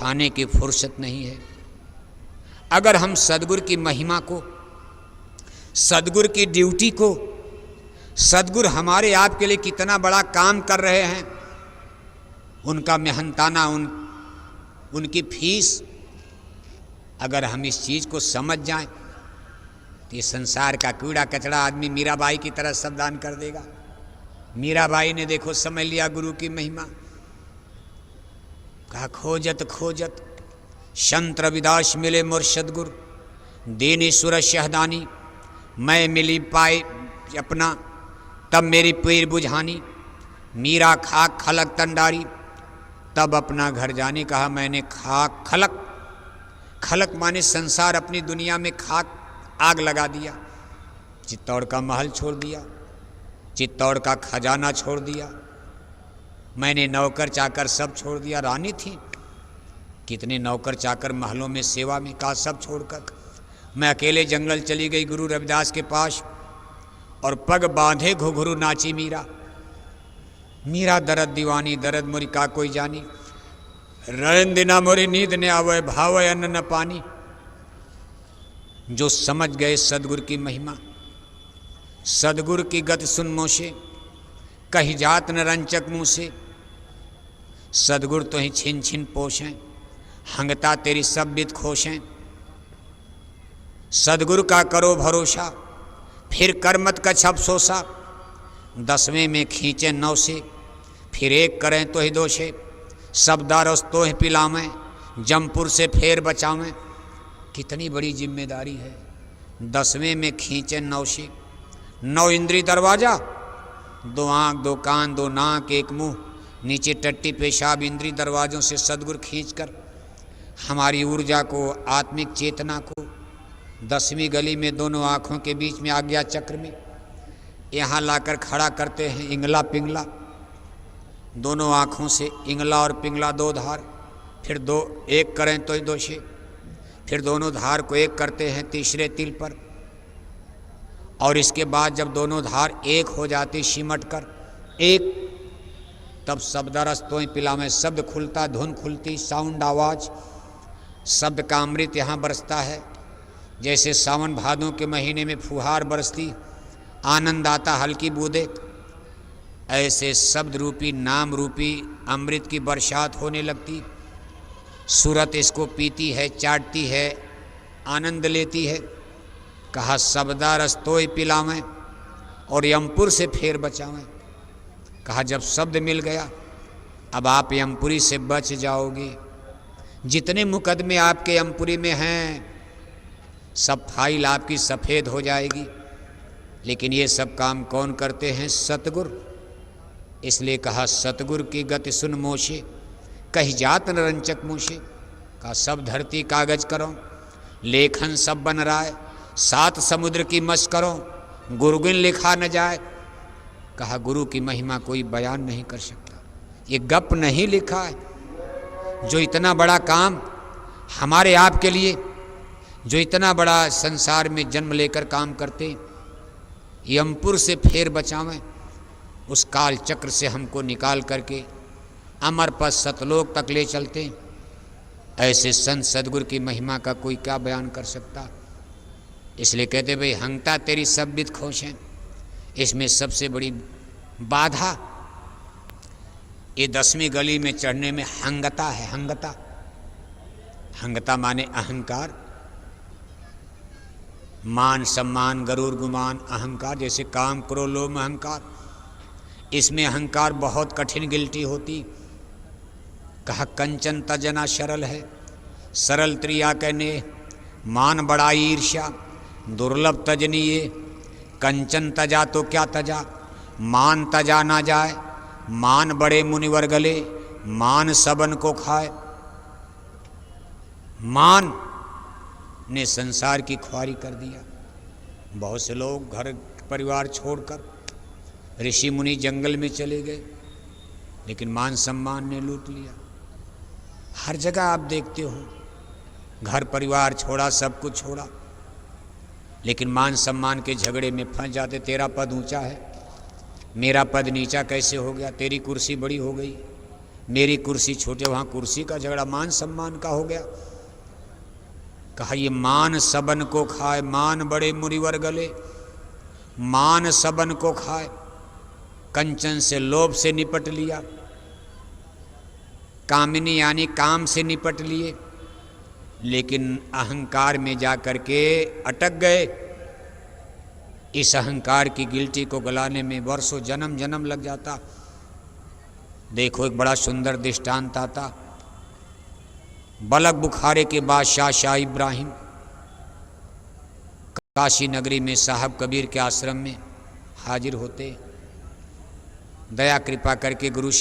उठाने की फुर्सत नहीं है। अगर हम सद्गुरु की महिमा को, सद्गुरु की ड्यूटी को, सद्गुरु हमारे आपके लिए कितना बड़ा काम कर रहे हैं, उनका मेहनताना, उनकी फीस, अगर हम इस चीज़ को समझ जाएं तो ये संसार का कूड़ा कचरा आदमी मीराबाई की तरह सब दान कर देगा। मीराबाई ने देखो समझ लिया गुरु की महिमा, कहा खोजत खोजत संत रविदास मिले मोर सद्गुरु, दीनेश्वर शहदानी, मैं मिली पाए अपना, तब मेरी पीर बुझानी, मीरा खाक खलक तंडारी, तब अपना घर जाने कहा मैंने खाक खलक, खलक माने संसार, अपनी दुनिया में खाक आग लगा दिया, चित्तौड़ का महल छोड़ दिया, चित्तौड़ का खजाना छोड़ दिया, मैंने नौकर चाकर सब छोड़ दिया। रानी थी, कितने नौकर चाकर महलों में सेवा में, कहा सब छोड़कर मैं अकेले जंगल चली गई गुरु रविदास के पास, और पग बांधे घुघरू नाची मीरा, मीरा दर्द दीवानी, दर्द मोरी का कोई जानी, रैन दिना मोरी नींद ने आवे, भावे अन्न न पानी। जो समझ गए सद्गुरु की महिमा, सद्गुरु की गति सुन मोशे, कही जात न रंचक मुँह से, सद्गुरु तो ही छिन छिन पोषें, हंगता तेरी सब बित खोशें। सद्गुरु का करो भरोसा, फिर कर मत कछ अफसोसा, 10वें में खींचे 9 से, फिर एक करें तो ही दोषे, सब दारस तो ही पिलावें, जमपुर से फेर बचावें। कितनी बड़ी जिम्मेदारी है। 10वें में खींचे 9 से, 9 इंद्री दरवाजा, 2 आँख 2 कान 2 नाक 1 मुंह, नीचे टट्टी पेशाब, इंद्री दरवाजों से सद्गुरु खींचकर हमारी ऊर्जा को, आत्मिक चेतना को 10वीं गली में दोनों आँखों के बीच में आज्ञा चक्र में यहाँ लाकर खड़ा करते हैं। इंगला पिंगला, दोनों आँखों से इंगला और पिंगला 2 धार, फिर 2 एक करें तो ही दोषे, फिर दोनों धार को एक करते हैं तीसरे तिल पर, और इसके बाद जब दोनों धार एक हो जाती सिमट कर एक, तब शब्द रस तो ही पिला में शब्द खुलता, धुन खुलती, साउंड आवाज, शब्द का अमृत यहाँ बरसता है। जैसे सावन भादों के महीने में फुहार बरसती, आनंद आता हल्की बूंदे, ऐसे शब्द रूपी नाम रूपी अमृत की बरसात होने लगती। सूरत इसको पीती है, चाटती है, आनंद लेती है। कहा शब्दा रस तोय पिलावें और यमपुर से फेर बचावें। कहा जब शब्द मिल गया अब आप यमपुरी से बच जाओगे। जितने मुकदमे आपके यमपुरी में हैं सब फाइल आपकी सफ़ेद हो जाएगी। लेकिन ये सब काम कौन करते हैं? सतगुरु। इसलिए कहा सतगुरु की गति सुन मोशे, कही जात न रंचक मोशे। कहा सब धरती कागज करो, लेखन सब बन रहा है, 7 समुद्र की मश करो, गुरुगुण लिखा न जाए। कहा गुरु की महिमा कोई बयान नहीं कर सकता, ये गप नहीं लिखा है। जो इतना बड़ा काम हमारे आपके लिए, जो इतना बड़ा संसार में जन्म लेकर काम करते, यमपुर से फेर बचावें, उस काल चक्र से हमको निकाल करके अमर पद सतलोक तक ले चलते। ऐसे संत सदगुरु की महिमा का कोई क्या बयान कर सकता। इसलिए कहते भाई हंगता तेरी सब बित खोश हैं। इसमें सबसे बड़ी बाधा ये 10वीं गली में चढ़ने में हंगता है। हंगता, हंगता माने अहंकार, मान सम्मान गरूर गुमान, अहंकार। जैसे काम क्रोध लोभ अहंकार, इसमें अहंकार बहुत कठिन गिल्टी होती। कहा कंचन तजना सरल है, सरल त्रिया कहने, मान बड़ाई ईर्ष्या, दुर्लभ तजनीय। कंचन तजा तो क्या तजा, मान तजा ना जाए। मान बड़े मुनिवर गले, मान सबन को खाए। मान ने संसार की ख्वारी कर दिया। बहुत से लोग घर परिवार छोड़कर ऋषि मुनि जंगल में चले गए, लेकिन मान सम्मान ने लूट लिया। हर जगह आप देखते हो, घर परिवार छोड़ा, सब कुछ छोड़ा, लेकिन मान सम्मान के झगड़े में फंस जाते। तेरा पद ऊंचा है, मेरा पद नीचा कैसे हो गया, तेरी कुर्सी बड़ी हो गई, मेरी कुर्सी छूटे, वहाँ कुर्सी का झगड़ा मान सम्मान का हो गया। कहा ये मान सबन को खाए, मान बड़े मुनिवर गले, मान सबन को खाए। कंचन से लोभ से निपट लिया, कामिनी यानी काम से निपट लिए, लेकिन अहंकार में जा कर के अटक गए। इस अहंकार की गिल्टी को गलाने में वर्षों जन्म जन्म लग जाता। देखो एक बड़ा सुंदर दृष्टांत आता। बलक बुखारे के बादशाह शाह इब्राहिम काशी नगरी में साहब कबीर के आश्रम में हाजिर होते, दया कृपा करके गुरु